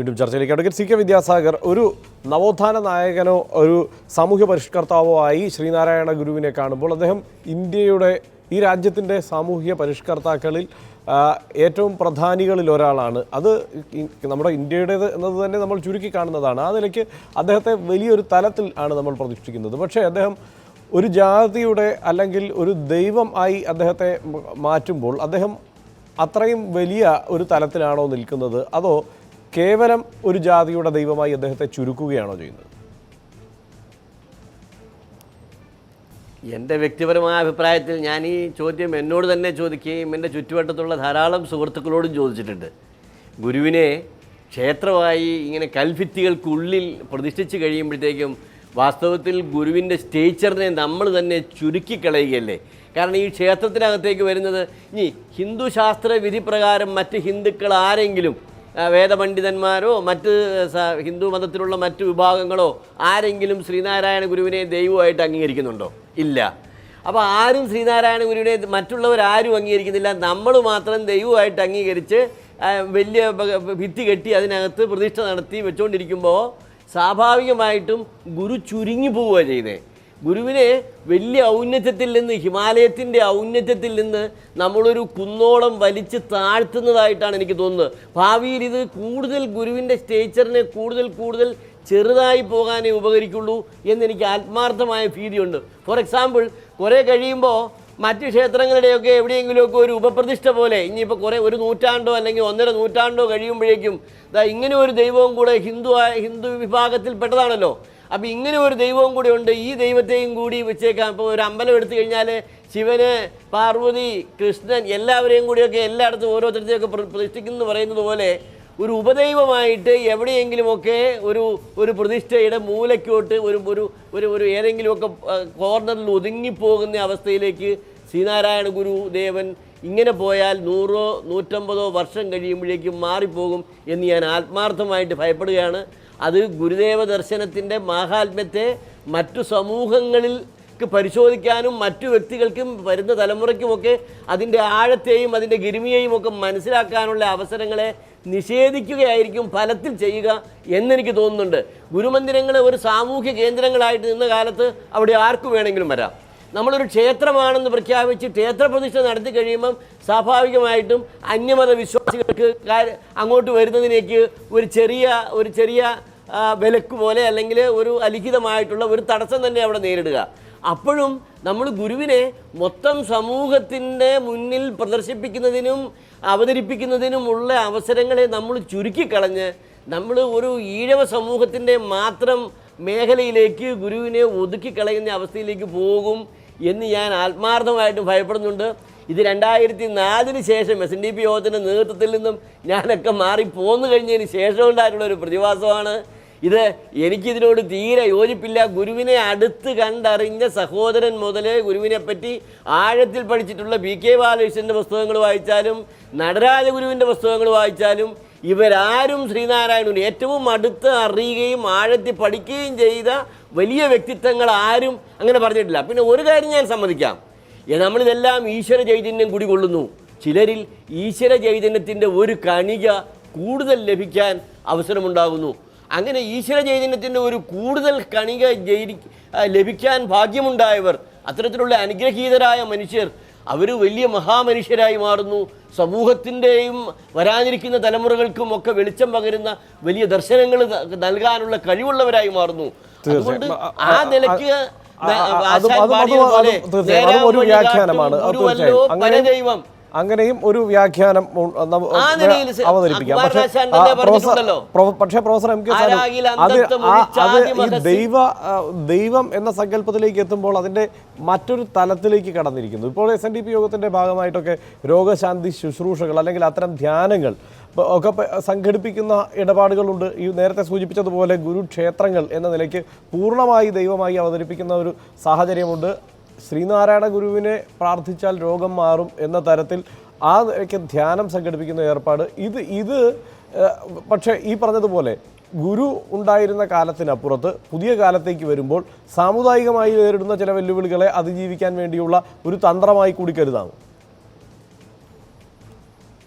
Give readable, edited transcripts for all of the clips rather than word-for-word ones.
വീണ്ടും ചർച്ചയിലേക്ക്. Advocate C K Vidyasagar, ഒരു നവോത്ഥാന നായകനോ ഒരു സാമൂഹ്യ പരിഷ്കർത്താവോ ആയി ശ്രീനാരായണ ഗുരുവിനെ കാണുമ്പോൾ അദ്ദേഹം ഈ രാജ്യത്തിൻ്റെ സാമൂഹ്യ പരിഷ്കർത്താക്കളിൽ ഏറ്റവും പ്രധാനികളിൽ ഒരാളാണ്. അത് നമ്മുടെ ഇന്ത്യയുടേത് എന്നത് തന്നെ നമ്മൾ ചുരുക്കി കാണുന്നതാണ്. ആ നിലയ്ക്ക് അദ്ദേഹത്തെ വലിയൊരു തലത്തിൽ ആണ് നമ്മൾ പ്രതിഷ്ഠിക്കുന്നത്. പക്ഷേ അദ്ദേഹം ഒരു ജാതിയുടെ അല്ലെങ്കിൽ ഒരു ദൈവം ആയി അദ്ദേഹത്തെ മാറ്റുമ്പോൾ അദ്ദേഹം അത്രയും വലിയ ഒരു തലത്തിലാണോ നിൽക്കുന്നത്, അതോ കേവലം ഒരു ജാതിയുടെ ദൈവമായി അദ്ദേഹത്തെ ചുരുക്കുകയാണോ ചെയ്യുന്നത്? എൻ്റെ വ്യക്തിപരമായ അഭിപ്രായത്തിൽ ഞാൻ ഈ ചോദ്യം എന്നോട് തന്നെ ചോദിക്കുകയും എൻ്റെ ചുറ്റുവട്ടത്തുള്ള ധാരാളം സുഹൃത്തുക്കളോടും ചോദിച്ചിട്ടുണ്ട്. ഗുരുവിനെ ക്ഷേത്രമായി ഇങ്ങനെ കൽഭിത്തികൾക്കുള്ളിൽ പ്രതിഷ്ഠിച്ച് കഴിയുമ്പോഴത്തേക്കും വാസ്തവത്തിൽ ഗുരുവിൻ്റെ സ്റ്റേച്ചറിനെ നമ്മൾ തന്നെ ചുരുക്കിക്കളയുകയല്ലേ. കാരണം ഈ ക്ഷേത്രത്തിനകത്തേക്ക് വരുന്നത് ഇനി ഹിന്ദു ശാസ്ത്ര വിധി പ്രകാരം മറ്റ് ഹിന്ദുക്കൾ ആരെങ്കിലും, വേദപണ്ഡിതന്മാരോ മറ്റ് ഹിന്ദു മതത്തിലുള്ള മറ്റു വിഭാഗങ്ങളോ ആരെങ്കിലും ശ്രീനാരായണ ഗുരുവിനെ ദൈവമായിട്ട് അംഗീകരിക്കുന്നുണ്ടോ? ഇല്ല. അപ്പോൾ ആരും ശ്രീനാരായണ ഗുരുവിനെ മറ്റുള്ളവരാരും അംഗീകരിക്കുന്നില്ല. നമ്മൾ മാത്രം ദൈവമായിട്ട് അംഗീകരിച്ച് വലിയ ഭിത്തി കെട്ടി അതിനകത്ത് പ്രതിഷ്ഠ നടത്തി വെച്ചുകൊണ്ടിരിക്കുമ്പോൾ സ്വാഭാവികമായിട്ടും ഗുരു ചുരുങ്ങി പോവുക ചെയ്തേ. ഗുരുവിനെ വലിയ ഔന്നത്യത്തിൽ നിന്ന്, ഹിമാലയത്തിൻ്റെ ഔന്നത്യത്തിൽ നിന്ന് നമ്മളൊരു കുന്നോളം വലിച്ച് താഴ്ത്തുന്നതായിട്ടാണ് എനിക്ക് തോന്നുന്നത്. ഭാവിയിൽ ഇത് കൂടുതൽ ഗുരുവിൻ്റെ സ്റ്റേച്ചറിനെ കൂടുതൽ ചെറുതായി പോകാനേ ഉപകരിക്കുള്ളൂ എന്നെനിക്ക് ആത്മാർത്ഥമായ ഭീതിയുണ്ട്. ഫോർ എക്സാമ്പിൾ, കുറേ കഴിയുമ്പോൾ മറ്റ് ക്ഷേത്രങ്ങളുടെയൊക്കെ എവിടെയെങ്കിലുമൊക്കെ ഒരു ഉപപ്രതിഷ്ഠ പോലെ ഇനിയിപ്പോൾ ഒരു നൂറ്റാണ്ടോ അല്ലെങ്കിൽ 1.5 നൂറ്റാണ്ടോ കഴിയുമ്പോഴേക്കും ഇങ്ങനെ ഒരു ദൈവവും കൂടെ ഹിന്ദു വിഭാഗത്തിൽപ്പെട്ടതാണല്ലോ. അപ്പോൾ ഇങ്ങനെ ഒരു ദൈവവും കൂടി ഉണ്ട്, ഈ ദൈവത്തെയും കൂടി വെച്ചേക്കാം. ഇപ്പോൾ ഒരു അമ്പലം എടുത്തു കഴിഞ്ഞാൽ ശിവന്, പാർവതി, കൃഷ്ണൻ എല്ലാവരെയും കൂടിയൊക്കെ എല്ലായിടത്തും ഓരോരുത്തരത്തെയൊക്കെ പ്രതിഷ്ഠിക്കുന്നു പറയുന്നത് പോലെ ഒരു ഉപദൈവമായിട്ട് എവിടെയെങ്കിലുമൊക്കെ ഒരു പ്രതിഷ്ഠയുടെ മൂലയ്ക്കോട്ട് ഒരു ഏതെങ്കിലുമൊക്കെ കോർണറിൽ ഒതുങ്ങിപ്പോകുന്ന അവസ്ഥയിലേക്ക് ശ്രീനാരായണ ഗുരുദേവൻ ഇങ്ങനെ പോയാൽ 100 150 വർഷം കഴിയുമ്പോഴേക്കും മാറിപ്പോകും എന്ന് ഞാൻ ആത്മാർത്ഥമായിട്ട് ഭയപ്പെടുകയാണ്. അത് ഗുരുദേവ ദർശനത്തിൻ്റെ മാഹാത്മ്യത്തെ മറ്റു സമൂഹങ്ങളിൽ പരിശോധിക്കാനും മറ്റു വ്യക്തികൾക്കും വരുന്ന തലമുറയ്ക്കുമൊക്കെ അതിൻ്റെ ആഴത്തെയും അതിൻ്റെ ഗിരിമയെയും ഒക്കെ മനസ്സിലാക്കാനുള്ള അവസരങ്ങളെ നിഷേധിക്കുകയായിരിക്കും ഫലത്തിൽ ചെയ്യുക എന്നെനിക്ക് തോന്നുന്നുണ്ട്. ഗുരുമന്ദിരങ്ങൾ ഒരു സാമൂഹ്യ കേന്ദ്രങ്ങളായിട്ട് നിന്ന കാലത്ത് അവിടെ ആർക്കു വേണമെങ്കിലും വരാം. നമ്മളൊരു ക്ഷേത്രമാണെന്ന് പ്രഖ്യാപിച്ച് ക്ഷേത്രപ്രതിഷ്ഠ നടത്തി കഴിയുമ്പം സ്വാഭാവികമായിട്ടും അന്യമത വിശ്വാസികൾക്ക് അങ്ങോട്ട് വരുന്നതിനേക്ക് ഒരു ചെറിയ വിലക്ക് പോലെ അല്ലെങ്കിൽ ഒരു അലിഖിതമായിട്ടുള്ള ഒരു തടസ്സം തന്നെ അവിടെ നേരിടുക. അപ്പോഴും നമ്മൾ ഗുരുവിനെ മൊത്തം സമൂഹത്തിൻ്റെ മുന്നിൽ പ്രദർശിപ്പിക്കുന്നതിനും അവതരിപ്പിക്കുന്നതിനുമുള്ള അവസരങ്ങളെ നമ്മൾ ചുരുക്കിക്കളഞ്ഞ് നമ്മൾ ഒരു ഈഴവ സമൂഹത്തിൻ്റെ മാത്രം മേഖലയിലേക്ക് ഗുരുവിനെ ഒതുക്കിക്കളയുന്ന അവസ്ഥയിലേക്ക് പോകും എന്ന് ഞാൻ ആത്മാർത്ഥമായിട്ടും ഭയപ്പെടുന്നുണ്ട്. ഇത് 2004 ശേഷം SNDP യോഗത്തിൻ്റെ നേതൃത്വത്തിൽ നിന്നും ഞാനൊക്കെ മാറിപ്പോന്നു കഴിഞ്ഞതിന് ശേഷം ഉണ്ടായിട്ടുള്ളൊരു പ്രതിഭാസമാണ് ഇത്. എനിക്കിതിനോട് തീരെ യോജിപ്പില്ല. ഗുരുവിനെ അടുത്ത് കണ്ടറിഞ്ഞ സഹോദരൻ മുതൽ ഗുരുവിനെപ്പറ്റി ആഴത്തിൽ പഠിച്ചിട്ടുള്ള PK ബാലകൃഷ്ണൻ്റെ പുസ്തകങ്ങൾ വായിച്ചാലും നടരാജഗുരുവിൻ്റെ പുസ്തകങ്ങൾ വായിച്ചാലും ഇവരാരും ശ്രീനാരായണന് ഏറ്റവും അടുത്ത് അറിയുകയും ആഴത്തിൽ പഠിക്കുകയും ചെയ്ത വലിയ വ്യക്തിത്വങ്ങൾ ആരും അങ്ങനെ പറഞ്ഞിട്ടില്ല. പിന്നെ ഒരു കാര്യം ഞാൻ സമ്മതിക്കാം, നമ്മളിതെല്ലാം ഈശ്വര ചൈതന്യം കുടികൊള്ളുന്നു. ചിലരിൽ ഈശ്വര ചൈതന്യത്തിൻ്റെ ഒരു കണിക കൂടുതൽ ലഭിക്കാൻ അവസരമുണ്ടാകുന്നു. അങ്ങനെ ഈശ്വര ചൈതന്യത്തിൻ്റെ ഒരു കൂടുതൽ കണിക ലഭിക്കാൻ ഭാഗ്യമുണ്ടായവർ, അത്തരത്തിലുള്ള അനുഗ്രഹീതരായ മനുഷ്യർ, അവർ വലിയ മഹാമനുഷ്യരായി മാറുന്നു. സമൂഹത്തിൻ്റെയും വരാനിരിക്കുന്ന തലമുറകൾക്കും ഒക്കെ വെളിച്ചം പകരുന്ന വലിയ ദർശനങ്ങൾ നൽകാനുള്ള കഴിവുള്ളവരായി മാറുന്നു. അതുകൊണ്ട് ആ നിലയ്ക്ക് പരദൈവം അങ്ങനെയും ഒരു വ്യാഖ്യാനം അവതരിപ്പിക്കാം. പക്ഷേ പ്രൊഫസർ MK ദൈവം എന്ന സങ്കല്പത്തിലേക്ക് എത്തുമ്പോൾ അതിൻ്റെ മറ്റൊരു തലത്തിലേക്ക് കടന്നിരിക്കുന്നു. ഇപ്പോൾ SNDP യോഗത്തിൻ്റെ ഭാഗമായിട്ടൊക്കെ രോഗശാന്തി ശുശ്രൂഷകൾ അല്ലെങ്കിൽ അത്തരം ധ്യാനങ്ങൾ ഒക്കെ സംഘടിപ്പിക്കുന്ന ഇടപാടുകളുണ്ട്. ഈ നേരത്തെ സൂചിപ്പിച്ചതുപോലെ ഗുരുക്ഷേത്രങ്ങൾ എന്ന നിലയ്ക്ക് പൂർണ്ണമായി ദൈവമായി അവതരിപ്പിക്കുന്ന ഒരു സാഹചര്യമുണ്ട്. ശ്രീനാരായണ ഗുരുവിനെ പ്രാർത്ഥിച്ചാൽ രോഗം മാറും എന്ന തരത്തിൽ ആ ധ്യാനം സംഘടിപ്പിക്കുന്ന ഏർപ്പാട് ഇത് പക്ഷേ ഈ പറഞ്ഞതുപോലെ ഗുരു ഉണ്ടായിരുന്ന കാലത്തിനപ്പുറത്ത് പുതിയ കാലത്തേക്ക് വരുമ്പോൾ സാമുദായികമായി നേരിടുന്ന ചില വെല്ലുവിളികളെ അതിജീവിക്കാൻ വേണ്ടിയുള്ള ഒരു തന്ത്രമായി കൂടി കരുതാമോ?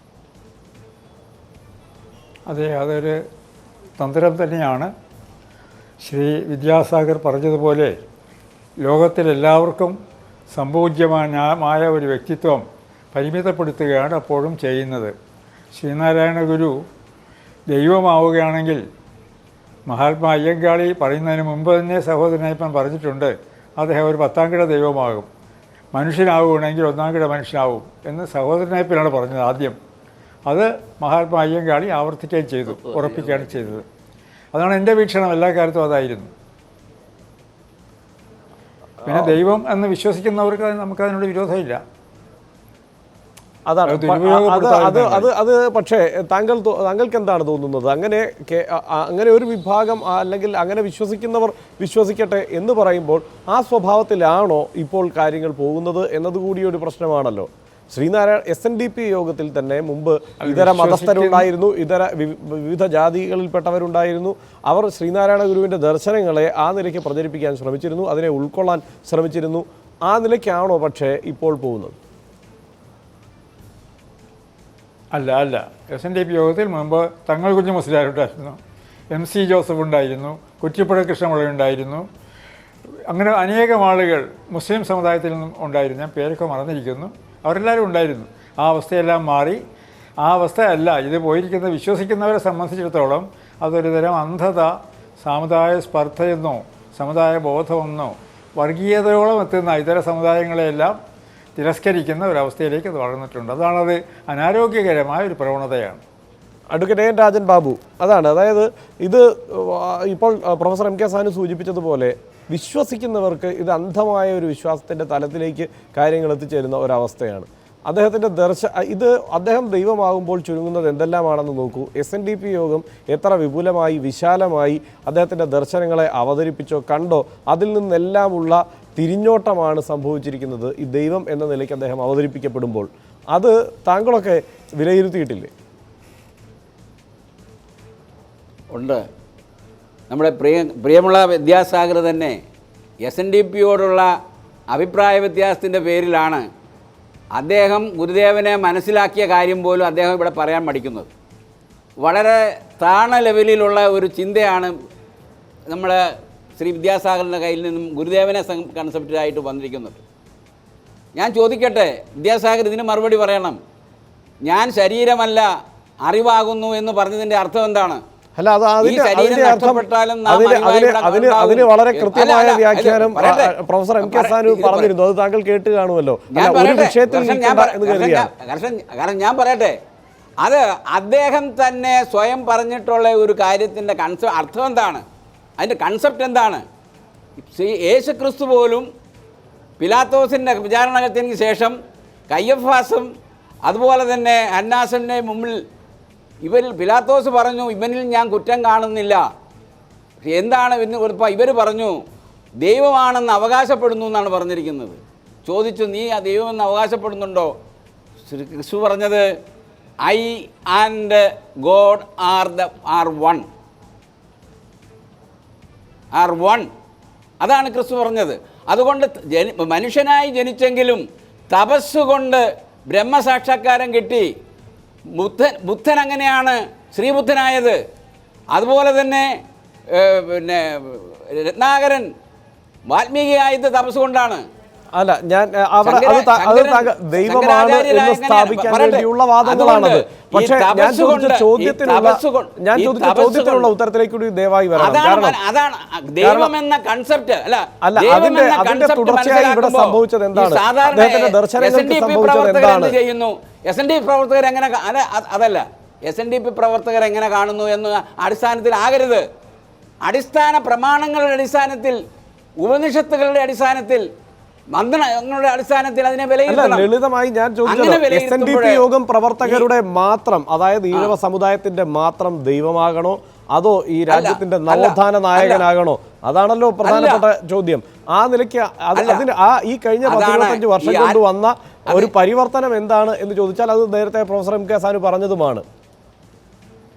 അതെ, അതൊരു തന്ത്രം തന്നെയാണ്. ശ്രീ വിദ്യാസാഗർ പറഞ്ഞതുപോലെ ലോകത്തിലെല്ലാവർക്കും സംപൂജ്യമായ ഒരു വ്യക്തിത്വം പരിമിതപ്പെടുത്തുകയാണ് അപ്പോഴും ചെയ്യുന്നത്. ശ്രീനാരായണ ഗുരു ദൈവമാവുകയാണെങ്കിൽ മഹാത്മാ അയ്യങ്കാളി പറയുന്നതിന് മുമ്പ് തന്നെ സഹോദരനയ്യപ്പൻ പറഞ്ഞിട്ടുണ്ട്, അദ്ദേഹം ഒരു 10-ാം കിട ദൈവമാകും, മനുഷ്യനാവുകയാണെങ്കിൽ 1-ാം കിട മനുഷ്യനാവും എന്ന് സഹോദരനയ്യപ്പനാണ് പറഞ്ഞത് ആദ്യം. അത് മഹാത്മാ അയ്യങ്കാളി ആവർത്തിക്കുകയും ചെയ്തു, ഉറപ്പിക്കുകയാണ് ചെയ്തത്. അതാണ് എൻ്റെ വീക്ഷണം, എല്ലാ കാലത്തും അതായിരുന്നു. പിന്നെ ദൈവം എന്ന് വിശ്വസിക്കുന്നവർക്ക് നമുക്കതിനോട് വിരോധമില്ല. അതാണ് അത് പക്ഷേ താങ്കൾക്ക് എന്താണ് തോന്നുന്നത്? അങ്ങനെ ഒരു വിഭാഗം അല്ലെങ്കിൽ അങ്ങനെ വിശ്വസിക്കുന്നവർ വിശ്വസിക്കട്ടെ എന്ന് പറയുമ്പോൾ ആ സ്വഭാവത്തിലാണോ ഇപ്പോൾ കാര്യങ്ങൾ പോകുന്നത് എന്നതുകൂടി ഒരു പ്രശ്നമാണല്ലോ. ശ്രീനാരായണ SNDP യോഗത്തിൽ തന്നെ മുമ്പ് ഇതര മതസ്ഥരുണ്ടായിരുന്നു, വിവിധ ജാതികളിൽപ്പെട്ടവരുണ്ടായിരുന്നു. അവർ ശ്രീനാരായണ ഗുരുവിൻ്റെ ദർശനങ്ങളെ ആ നിലയ്ക്ക് പ്രചരിപ്പിക്കാൻ ശ്രമിച്ചിരുന്നു, അതിനെ ഉൾക്കൊള്ളാൻ ശ്രമിച്ചിരുന്നു. ആ നിലയ്ക്കാണോ പക്ഷേ ഇപ്പോൾ പോകുന്നത്? അല്ല SNDP യോഗത്തിൽ മുമ്പ് തങ്ങൾ കുഞ്ഞു മുസ്ലിയാരുണ്ടായിരുന്നു, MC ജോസഫ് ഉണ്ടായിരുന്നു, കുറ്റിപ്പുഴ കൃഷ്ണപിള്ള ഉണ്ടായിരുന്നു, അങ്ങനെ അനേകം ആളുകൾ മുസ്ലിം സമുദായത്തിൽ നിന്നും ഉണ്ടായിരുന്നു. ഞാൻ പേരൊക്കെ മറന്നിരിക്കുന്നു. അവരെല്ലാവരും ഉണ്ടായിരുന്നു. ആ അവസ്ഥയെല്ലാം മാറി. ആ അവസ്ഥയല്ല ഇത് പോയിരിക്കുന്നത്. വിശ്വസിക്കുന്നവരെ സംബന്ധിച്ചിടത്തോളം അതൊരു തരം അന്ധത, സാമുദായ സ്പർദ്ധയെന്നോ സമുദായ ബോധമെന്നോ വർഗീയതയോളം എത്തുന്ന ഇതര സമുദായങ്ങളെയെല്ലാം തിരസ്കരിക്കുന്ന ഒരവസ്ഥയിലേക്ക് അത് വളർന്നിട്ടുണ്ട്. അതാണത് അനാരോഗ്യകരമായ ഒരു പ്രവണതയാണ്. അഡ്വക്കേറ്റ് എൻ രാജൻ ബാബു, അതായത് ഇത് ഇപ്പോൾ പ്രൊഫസർ MK സാനു സൂചിപ്പിച്ചതുപോലെ വിശ്വസിക്കുന്നവർക്ക് ഇത് അന്ധമായ ഒരു വിശ്വാസത്തിൻ്റെ തലത്തിലേക്ക് കാര്യങ്ങൾ എത്തിച്ചേരുന്ന ഒരവസ്ഥയാണ്. അദ്ദേഹത്തിൻ്റെ ഇത് അദ്ദേഹം ദൈവമാകുമ്പോൾ ചുരുങ്ങുന്നത് എന്തെല്ലാമാണെന്ന് നോക്കൂ. SNDP യോഗം എത്ര വിപുലമായി വിശാലമായി അദ്ദേഹത്തിൻ്റെ ദർശനങ്ങളെ അവതരിപ്പിച്ചോ കണ്ടോ, അതിൽ നിന്നെല്ലാമുള്ള തിരിഞ്ഞോട്ടമാണ് സംഭവിച്ചിരിക്കുന്നത് ഈ ദൈവം എന്ന നിലയ്ക്ക് അദ്ദേഹം അവതരിപ്പിക്കപ്പെടുമ്പോൾ. അത് താങ്കളൊക്കെ വിലയിരുത്തിയിട്ടില്ലേ? ഉണ്ട്. നമ്മുടെ പ്രിയമുള്ള വിദ്യാസാഗർ തന്നെ SNDPയോടുള്ള അഭിപ്രായ വ്യത്യാസത്തിൻ്റെ പേരിലാണ് അദ്ദേഹം ഗുരുദേവനെ മനസ്സിലാക്കിയ കാര്യം പോലും അദ്ദേഹം ഇവിടെ പറയാൻ മടിക്കുന്നത്. വളരെ താണ ലെവലിലുള്ള ഒരു ചിന്തയാണ് നമ്മൾ ശ്രീ വിദ്യാസാഗറിൻ്റെ കയ്യിൽ നിന്നും ഗുരുദേവനെ കൺസെപ്റ്റായിട്ട് വന്നിരിക്കുന്നത്. ഞാൻ ചോദിക്കട്ടെ, വിദ്യാസാഗർ ഇതിന് മറുപടി പറയണം. ഞാൻ ശരീരമല്ല അറിവാകുന്നു എന്ന് പറഞ്ഞതിൻ്റെ അർത്ഥം എന്താണ്? അല്ല, അതിന് വളരെ കൃത്യമായ വ്യാഖ്യാനം പ്രൊഫസർ MK സാനു പറഞ്ഞിരുന്നു. അത് താങ്കൾ കേട്ട് കാണുമല്ലോ. കാരണം ഞാൻ പറയട്ടെ, അത് അദ്ദേഹം തന്നെ സ്വയം പറഞ്ഞിട്ടുള്ള ഒരു കാര്യത്തിൻ്റെ അർത്ഥം എന്താണ്, അതിൻ്റെ കൺസെപ്റ്റ് എന്താണ്? യേശു ക്രിസ്തു പോലും പിലാത്തോസിൻ്റെ വിചാരണത്തിന് ശേഷം കയ്യഫാസും അതുപോലെ തന്നെ അന്നാസിൻ്റെ മുമ്പിൽ പിലാത്തോസ് പറഞ്ഞു, ഇവനിൽ ഞാൻ കുറ്റം കാണുന്നില്ല. എന്താണ് ഇവർ പറഞ്ഞു ദൈവമാണെന്ന് അവകാശപ്പെടുന്നു എന്നാണ് പറഞ്ഞിരിക്കുന്നത്. ചോദിച്ചു, നീ ആ ദൈവമെന്ന് അവകാശപ്പെടുന്നുണ്ടോ? ക്രിസ്തു പറഞ്ഞത് I and God R one. അതാണ് ക്രിസ്തു പറഞ്ഞത്. അതുകൊണ്ട് മനുഷ്യനായി ജനിച്ചെങ്കിലും തപസ്സുകൊണ്ട് ബ്രഹ്മസാക്ഷാത്കാരം കിട്ടി. ബുദ്ധൻ അങ്ങനെയാണ് ശ്രീബുദ്ധനായത്. അതുപോലെ തന്നെ പിന്നെ രത്നാകരൻ വാൽമീകിയായത് തപസ് കൊണ്ടാണ്. അല്ല, ഞാൻ ദൈവമാണ് എന്ന് സ്ഥാപിക്കാൻ വേണ്ടിയുള്ള വാദങ്ങളാണത്. പക്ഷേ ഞാൻ ചോദിച്ച ചോദ്യത്തിനുള്ള ഉത്തരത്തിലേക്ക് കൂടി ദയവായി വരണം. അതാണ് ദൈവം എന്ന കൺസെപ്റ്റ്. അല്ല, അതിന്റെ തുടർച്ചയായി ഇവിടെ സംഭവിച്ചത് എന്താണ്? അദ്ദേഹത്തിന്റെ ദർശനങ്ങൾക്ക് സംഭവിച്ചത് എന്താണ്? SNDP പ്രവർത്തകർ എങ്ങനെ അതല്ല SNDP പ്രവർത്തകർ എങ്ങനെ കാണുന്നു എന്ന അടിസ്ഥാനത്തിൽ ആകരുത്. അടിസ്ഥാന പ്രമാണങ്ങളുടെ അടിസ്ഥാനത്തിൽ, ഉപനിഷത്തുകളുടെ അടിസ്ഥാനത്തിൽ, മന്ത്രങ്ങളുടെ അടിസ്ഥാനത്തിൽ അതിനെ വിലയിരുത്തണം. ലളിതമായി ഞാൻ ചോദിച്ചത് SNDP യോഗം പ്രവർത്തകരുടെ മാത്രം, അതായത് ഈഴവ സമുദായത്തിന്റെ മാത്രം ദൈവമാകണോ അതോ ഈ രാജ്യത്തിന്റെ നവോത്ഥാന നായകനാകണോ? അതാണല്ലോ പ്രധാനപ്പെട്ട ചോദ്യം. ആ നിലയ്ക്ക് ഈ കഴിഞ്ഞ 15 വർഷം കൊണ്ട് വന്ന ഒരു പരിവർത്തനം എന്താണ് എന്ന് ചോദിച്ചാൽ അത് നേരത്തെ പ്രൊഫസർ MK സാനു പറഞ്ഞതുമാണ്.